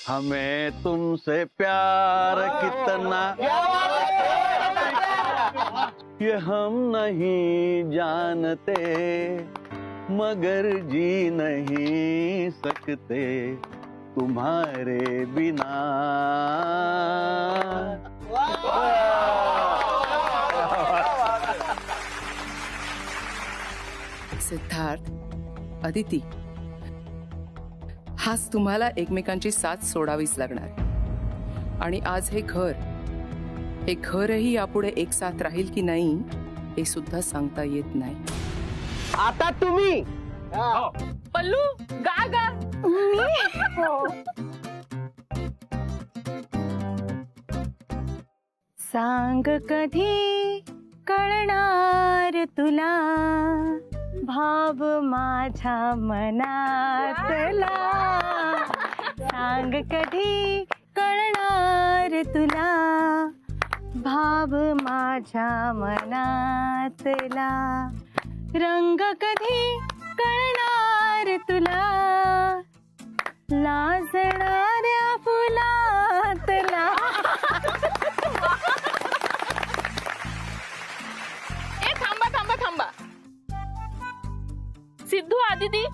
हमें तुमसे प्यार कितना ये हम नहीं जानते, मगर जी नहीं सकते तुम्हारे बिना। सिद्धार्थ, अदिती, हाच तुम्हाला एकमेकांची साथ सोडावीच लागणार। आणि आज हे घरही यापुढे एक साथ राहील की नाही हे सुद्धा सांगता येत नाही। आता तुम्ही पल्लू गा गा सांग कधी कळणार तुला भाव माझ्या मनातला, सांग कधी कळणार तुला भाव माझ्या मनातला, रंग कधी कळणार तुला लाजणाऱ्या फुलातला। ए थांबा थांबा थांबा, सिद्धू आदिती,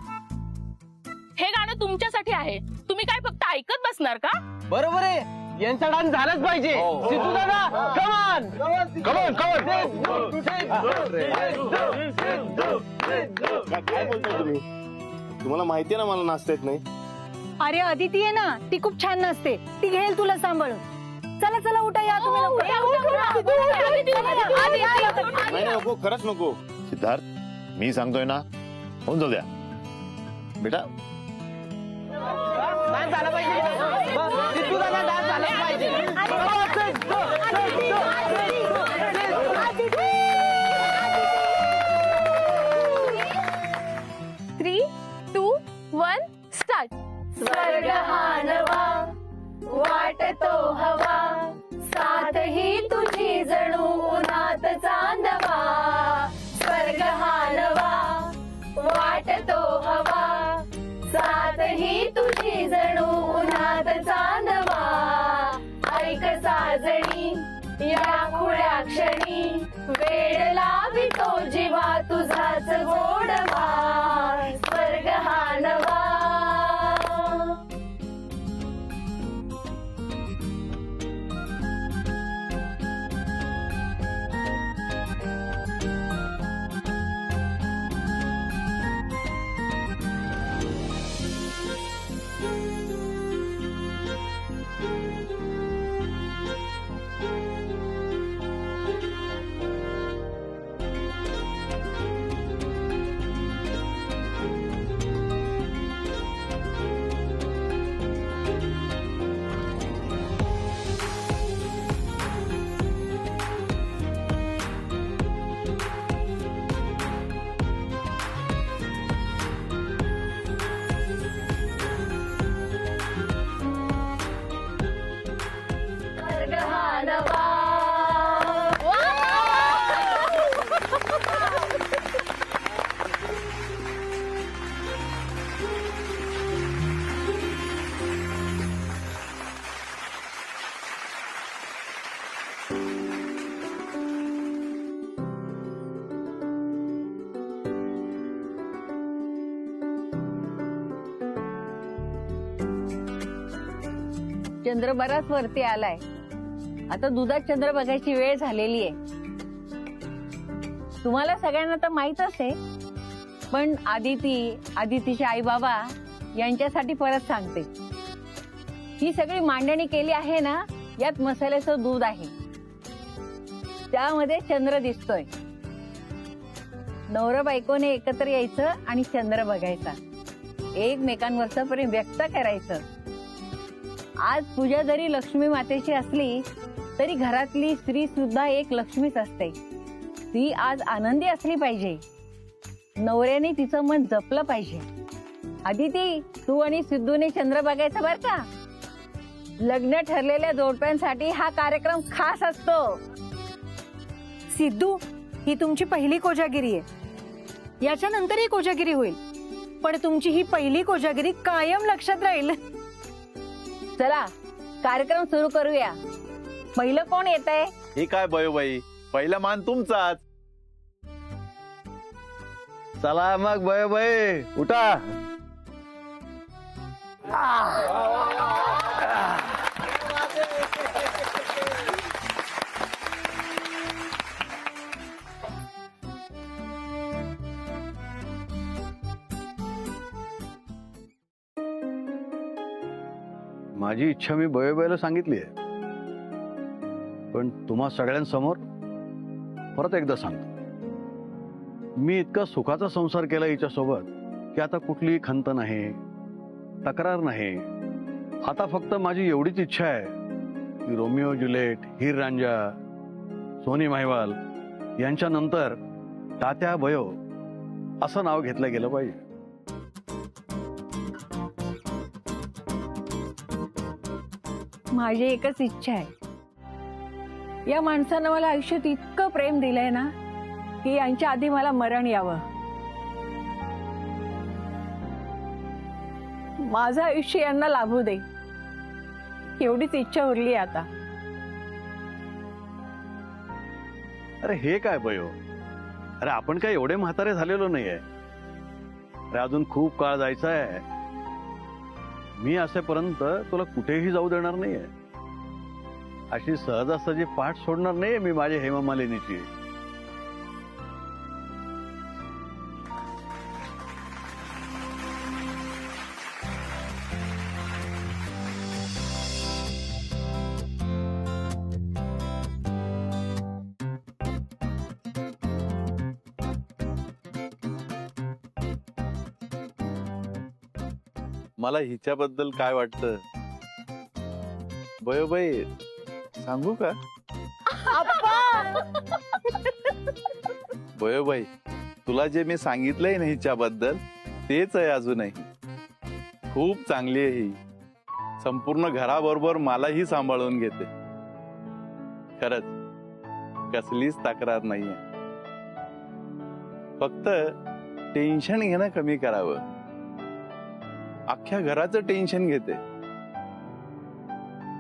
हे गाणं तुमच्यासाठी आहे, तुम्ही काय फक्त ऐकत बसणार का? बरोबर आहे, यांचा डान्स झालाच पाहिजे। सिद्धू दादा कमान कमॉन काय बोलताय तुम्ही? तुम्हाला माहितीये ना मला नाचता येत नाही। अरे अदिती आहे ना, ती खूप छान नाचते, ती घेईल तुला सांभाळून। चला चला उठा, या तुम्ही लवकर। नाही नको, खरंच नको। सिद्धार्थ, मी सांगतोय ना, होऊन जाऊ द्या बेटा। डान्स झाला पाहिजे, सिद्धू दादा डान्स झालाच पाहिजे। 3, 2, 1 स्टार्ट। स्वर्ग हा नवा वाटतो हवा, साथ ही तुझी जणू उन्हात चांदवा। स्वर्ग हा नवा वाटतो हवा, साथ ही तुझी जणू उन्हात चांदवा। ऐक साजणी या खुळ्या क्षणी, वेड लावितो जीवा तुझाच गोडवा। स्वर्ग हा नवा। चंद्र बराच वरती आलाय, आता दुधात चंद्र बघायची वेळ झालेली आहे। तुम्हाला सगळ्यांना तर माहीतच आहे, पण आदितीचे आई बाबा यांच्यासाठी परत सांगते। ही सगळी मांडणी केली आहे ना, यात मसाल्याचं दूध आहे, त्यामध्ये चंद्र दिसतोय। नवरा बायकोने एकत्र यायचं आणि चंद्र बघायचा, एकमेकांवरचं प्रेम व्यक्त करायचं। आज पूजा जरी लक्ष्मी मातेची असली तरी घरातली स्त्री सुद्धा एक लक्ष्मीच असते। ती आज आनंदी असली पाहिजे, नवऱ्याने तिचं मन जपलं पाहिजे। आदिती, तू आणि सिद्धूने चंद्र बघायचं बर का? लग्न ठरलेल्या जोडप्यांसाठी हा कार्यक्रम खास असतो। सिद्धू, ही तुमची पहिली कोजागिरी आहे, याच्यानंतरही कोजागिरी होईल, पण तुमची ही पहिली कोजागिरी कायम लक्षात राहील। चला कार्यक्रम सुरू करूया. पहिलं कोण येत आहे? ही काय बयोबाई, पहिला मान तुमचाच. चला मग बयोबाई उठा. माझी इच्छा मी बयोबाईला सांगितली आहे, पण तुम्हा सगळ्यांसमोर परत एकदा सांगतो. मी इतका सुखाचा संसार केला हिच्यासोबत की आता कुठली खंत नाही, तक्रार नाही. आता फक्त माझी एवढीच इच्छा आहे की रोमिओ जुलिएट, हीर रांझा, सोनी महिवाल यांच्या नंतर तात्या बयो असं नाव घेतलं गेलं पाहिजे. माझी एकच इच्छा आहे, या माणसानं मला आयुष्यात इतकं प्रेम दिलंय ना की यांच्या आधी मला मरण यावं. माझं आयुष्य यांना लाभू दे, एवढीच इच्छा उरली आता. अरे हे काय बयो, अरे आपण काय एवढे म्हातारे झालेलो नाहीये. अरे अजून खूप काळ जायचा आहे. मी असेपर्यंत तुला कुठेही जाऊ देणार नाहीये. अशी सहजासहजी पाठ सोडणार नाहीये मी माझ्या हेमा मालिनीची. मला हिच्याबद्दल काय वाटतं बयोबाई सांगू का? बयोबाई, तुला जे मी सांगितलंय ना हिच्याबद्दल तेच आहे अजूनही. खूप चांगली आहे ही. संपूर्ण घराबरोबर मलाही सांभाळून घेते. खरंच कसलीच तक्रार नाहीये. फक्त टेन्शन घेणं कमी करावं. अख्ख्या घराचं टेन्शन घेते,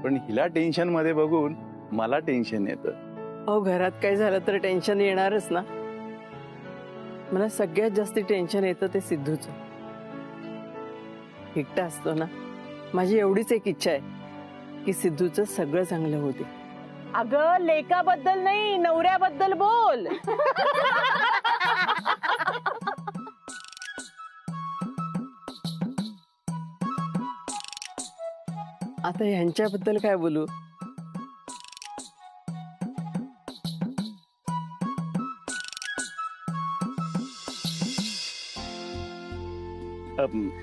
पण हिला टेन्शन मध्ये बघून मला टेन्शन येतं. अहो, घरात काय झालं तर टेन्शन येणारच ना. मला सगळ्यात जास्त टेन्शन येतं ते सिद्धूचं. एकटा असतो ना. माझी एवढीच एक इच्छा आहे की सिद्धूचं सगळं चांगलं होते. अगं लेकाबद्दल नाही, नवऱ्याबद्दल बोल. आता ह्यांच्याबद्दल काय बोलू?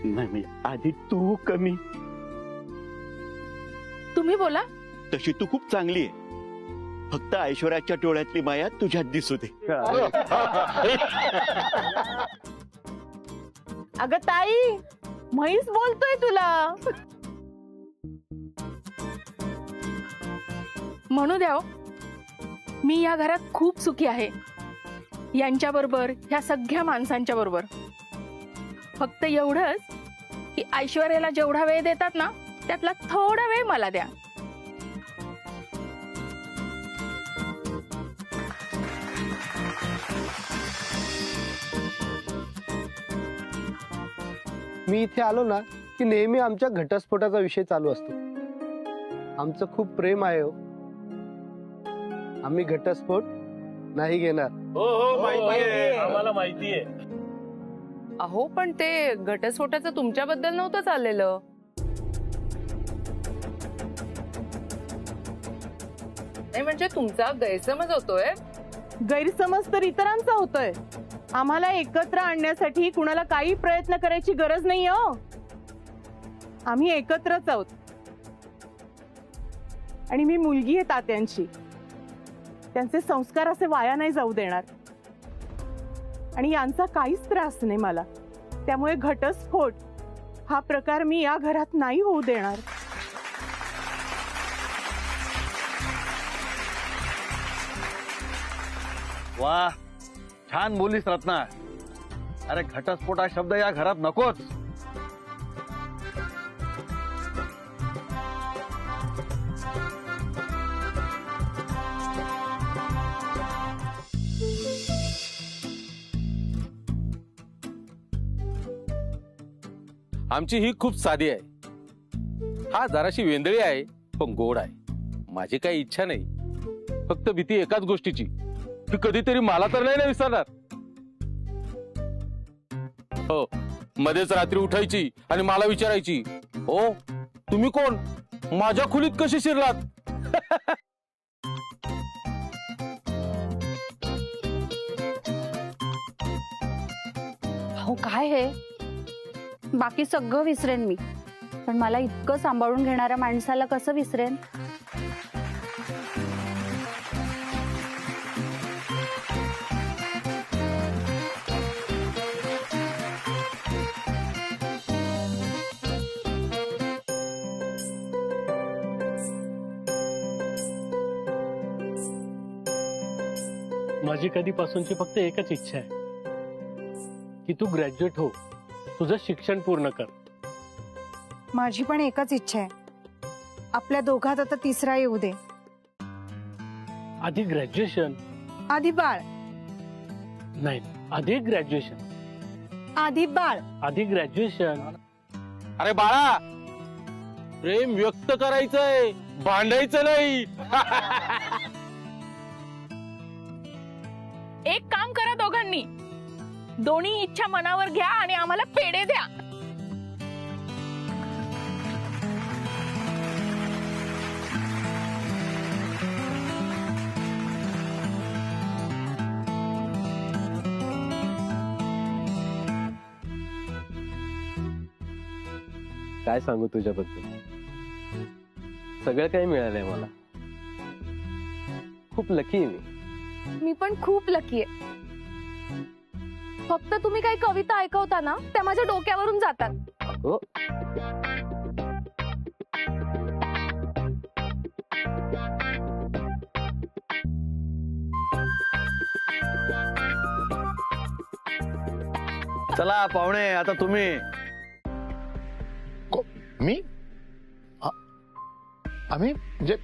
नाही, आधी तू कमी. तुम्ही बोला. तशी तू खूप चांगली आहे. फक्त ऐश्वर्याच्या डोळ्यातली माया तुझ्यात दिसू दे. अगं ताई, म्हैस बोलतोय तुला. म्हणू द्या हो, मी या घरात खूप सुखी आहे. यांच्या बरोबर, ह्या सगळ्या माणसांच्या बरोबर. फक्त एवढंच की ऐश्वर्याला जेवढा वेळ देतात ना त्यातला थोडा वेळ मला द्या. मी इथे आलो ना की नेहमी आमच्या घटस्फोटाचा विषय चालू असतो. आमचं खूप प्रेम आहे हो. आम्ही घटस्फोट नाही घेणार. आम्हाला माहितीये. अहो, पण ते घटस्फोटाचं तुमच्याबद्दल नव्हतं चाललेलं. नाही म्हणजे तुमचा गैरसमज होतोय. गैरसमज तर इतरांचा होतोय. आम्हाला एकत्र आणण्यासाठी कुणाला काही प्रयत्न करायची गरज नाही हो. आम्ही एकत्रच आहोत. आणि मी मुलगी आहे तात्यांची. त्यांचे संस्कार असे वाया नाही जाऊ देणार. आणि यांचा काहीच त्रास नाही मला. त्यामुळे घटस्फोट हा प्रकार मी या घरात नाही होऊ देणार. वा, छान बोलीस रत्ना. अरे घटस्फोट हा शब्द या घरात नकोच. आमची ही खूप साधी आहे. हा जराशी वेंदळी आहे पण गोड आहे. माझी काही इच्छा नाही, फक्त भीती एकाच गोष्टीची की कधीतरी मला तर नाही ना विसरणार. हो, मध्येच रात्री उठायची आणि मला विचारायची, हो तुम्ही कोण, माझ्या खोलीत कशी शिरलात? हो काय हे, बाकी सगळं विसरेन मी, पण मला इतकं सांभाळून घेणाऱ्या माणसाला कसं विसरेन? माझी कधीपासूनची फक्त एकच इच्छा आहे की तू ग्रॅज्युएट हो, तुझं शिक्षण पूर्ण कर. माझी पण एकच इच्छा आहे, आपल्या दोघात आता तिसरा येऊ दे. आधी ग्रॅज्युएशन, आधी बाळ, नाही आधी ग्रॅज्युएशन, आधी बाळ, आधी ग्रॅज्युएशन. अरे बाळा, प्रेम व्यक्त करायचंय, भांडायचं नाही. एक काम करा दोघांनी, दोन्ही इच्छा मनावर घ्या आणि आम्हाला पेढे द्या. काय सांगू तुझ्याबद्दल, सगळं काही मिळालंय मला. खूप लकी आहे मी पण खूप लकी आहे. फक्त तुम्ही काही कविता ऐकवता ना, त्या माझ्या डोक्यावरून जातात. हो. चला पाहुणे, आता तुम्ही. मी आम्ही म्हणजे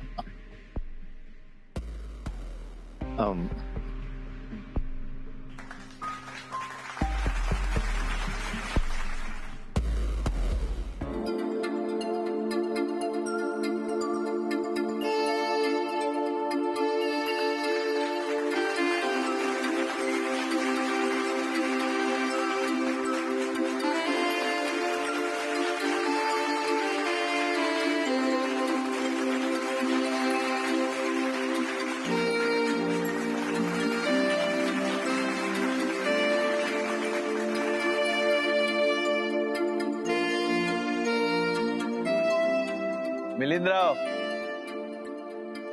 मिलिंदराव,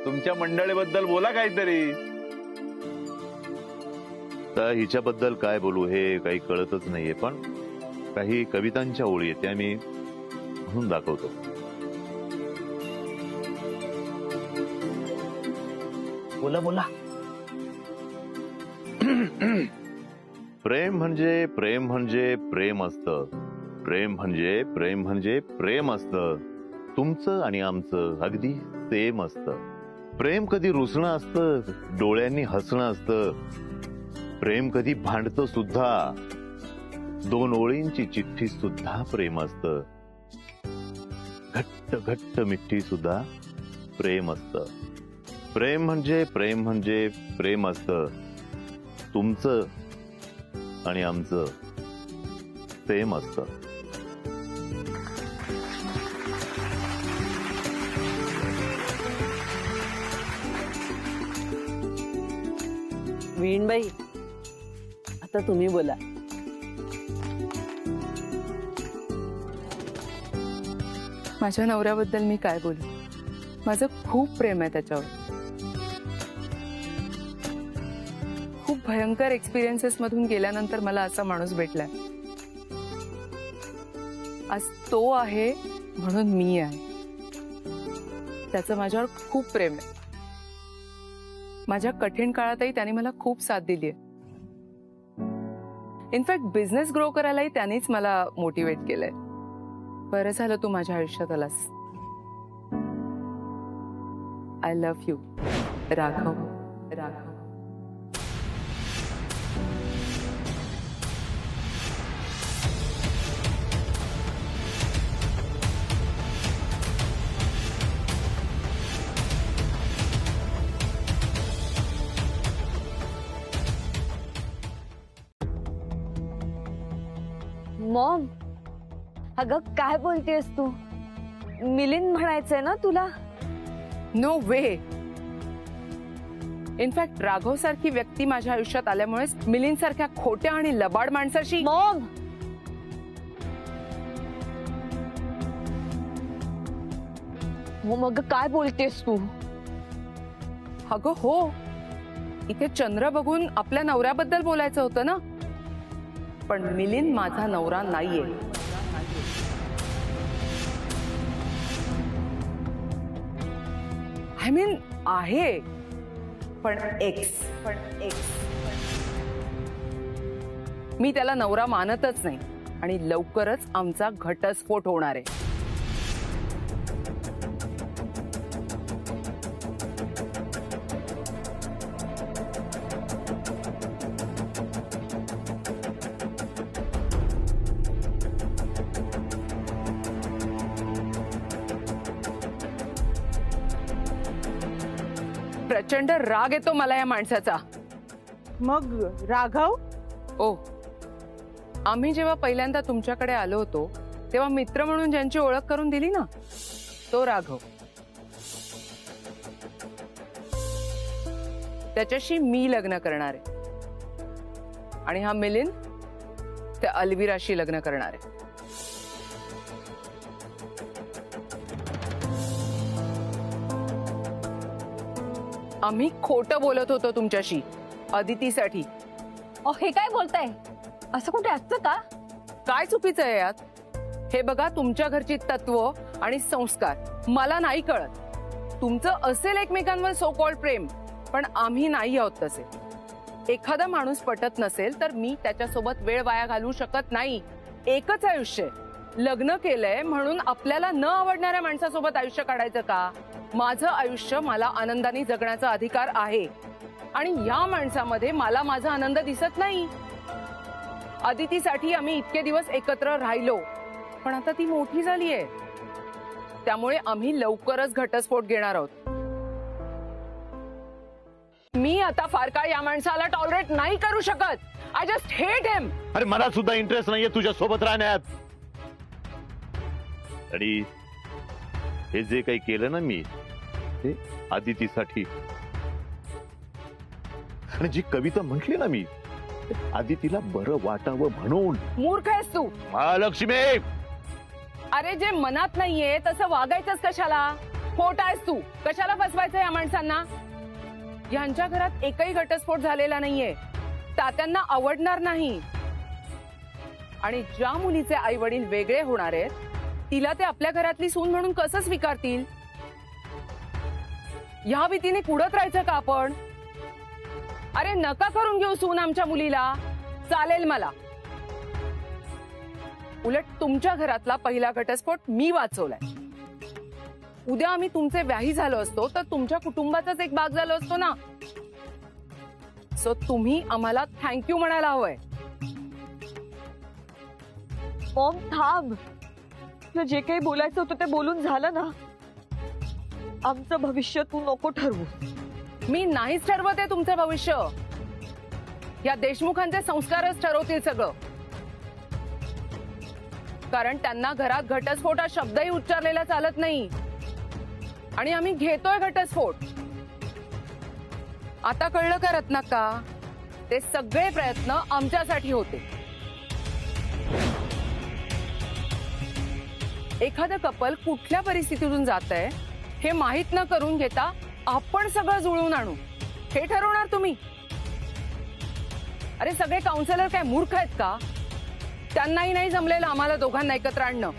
तुमच्या मंडळीबद्दल बोला काहीतरी. तर हिच्याबद्दल काय बोलू हे काही कळतच नाहीये, पण काही कवितांच्या ओळी आहेत त्या मी म्हणून दाखवतो. बोला बोला. प्रेम म्हणजे प्रेम म्हणजे प्रेम असतं. प्रेम म्हणजे प्रेम म्हणजे प्रेम असतं. तुमचं आणि आमचं अगदी सेम असतं. प्रेम कधी रुसणं असतं, डोळ्यांनी हसणं असतं. प्रेम कधी भांडतं सुद्धा, दोन ओळींची चिठ्ठी सुद्धा प्रेम असतं. घट्ट घट्ट मिठी सुद्धा प्रेम असतं. प्रेम म्हणजे प्रेम म्हणजे प्रेम असतं. तुमचं आणि आमचं सेम असतं. वीणबाई, आता तुम्ही बोला. माझ्या नवऱ्याबद्दल मी काय बोलू, माझं खूप प्रेम आहे त्याच्यावर. खूप भयंकर एक्सपिरियन्सेस मधून गेल्यानंतर मला असा माणूस भेटलाय. आज तो आहे म्हणून मी आहे. त्याचं माझ्यावर खूप प्रेम आहे. माझ्या कठीण काळातही त्याने मला खूप साथ दिली आहे. इनफॅक्ट बिझनेस ग्रो करायलाही त्यानेच मला मोटिवेट केलंय. बरं झालं तू माझ्या आयुष्यात आलास. I love you Raghav. Raghav. Maugham, अगं काय बोलतेस तू? मिलिंद म्हणायचंय ना तुला? नो वे. इनफॅक्ट राघव सारखी व्यक्ती माझ्या आयुष्यात आल्यामुळे मिलिंद सारख्या खोट्या आणि लबाड माणसाशी. मॉम, मग काय बोलतेस तू? अगं हो, इथे चंद्र बघून आपल्या नवऱ्याबद्दल बोलायचं होतं ना, पण मिलिंद माझा नवरा नाहीये. आय मीन आहे, पण एक्स. मी त्याला नवरा मानतच नाही आणि लवकरच आमचा घटस्फोट होणार आहे. प्रचंड राग येतो मला या माणसाचा. मग राघव? ओ, आम्ही जेव्हा पहिल्यांदा तुमच्याकडे आलो होतो तेव्हा मित्र म्हणून ज्यांची ओळख करून दिली ना, तो राघव. त्याच्याशी मी लग्न करणार आहे आणि हा मिलिंद त्या अलविराशी लग्न करणार आहे. आम्ही खोटं बोलत होतो तुमच्याशी अदितीसाठी. हे काय बोलताय? असं कुठे असतं का? काय चुकीचं आहे यात? हे बघा, तुमच्या घरची तत्व आणि संस्कार मला नाही कळत. तुमचं असेल एकमेकांवर सो कॉल्ड प्रेम, पण आम्ही नाही आहोत तसे. एखादा माणूस पटत नसेल तर मी त्याच्यासोबत वेळ वाया घालवू शकत नाही. एकच आयुष्य आहे. लग्न केलंय म्हणून आपल्याला न आवडणाऱ्या माणसासोबत आयुष्य काढायचं का? माझं आयुष्य मला आनंदाने जगण्याचा अधिकार आहे आणि या माणसामध्ये मला माझा आनंद दिसत नाही. अदितीसाठी आम्ही इतके दिवस एकत्र राहिलो, पण आता ती मोठी झालीये, त्यामुळे आम्ही लवकरच घटस्फोट घेणार आहोत. मी आता फार काळ या माणसाला टॉलरेट नाही करू शकत. आय जस्ट हेट हिम. अरे मला सुद्धा इंटरेस्ट नाहीये तुझ्या सोबत राहण्यात. आणि हे जे काही केलं ना मी, ते आदितीसाठी. आणि जी कविता म्हटली ना मी, आदितीला बरं वाटावं म्हणून. मूर्ख आहेस तू महालक्ष्मी. अरे जे मनात नाहीये तसं वागायचंच कशाला? खोटा आहेस तू. कशाला फसवायचं या माणसांना? यांच्या घरात एकही घटस्फोट झालेला नाहीये. तात्यांना आवडणार नाही. आणि ज्या मुलीचे आई वडील वेगळे होणार आहेत तिला ते आपल्या घरातली सून म्हणून कसं स्वीकारतील? या भीतीने कुडत राहायचं का आपण? अरे नका करून घेऊ सून आमच्या मुलीला. चालेल मला. उलट तुमच्या घरातला पहिला घटस्फोट मी वाचवलाय. उद्या आम्ही तुमचे व्याही झालो असतो तर तुमच्या कुटुंबाचाच एक भाग झालो असतो ना. सो तुम्ही आम्हाला थँक्यू म्हणायला हवंय. मॉम थांब. तुला जे काही बोलायचं होतं ते बोलून झालं ना. आमचं भविष्य तू नको ठरवू. मी नाहीच ठरवते तुमचं भविष्य. या देशमुखांचे संस्कारच ठरवतील सगळं. कारण त्यांना घरात घटस्फोट हा शब्दही उच्चारलेला चालत नाही आणि आम्ही घेतोय घटस्फोट. आता कळलं का रत्नाक्का? ते सगळे प्रयत्न आमच्यासाठी होते. एखादं कपल कुठल्या परिस्थितीतून जातंय हे माहित न करून घेता आपण सगळं जुळवून आणू हे ठरवणार तुम्ही? अरे सगळे काउन्सिलर काय मूर्ख आहेत का? त्यांनाही नाही जमलेलं आम्हाला दोघांना एकत्र आणणं.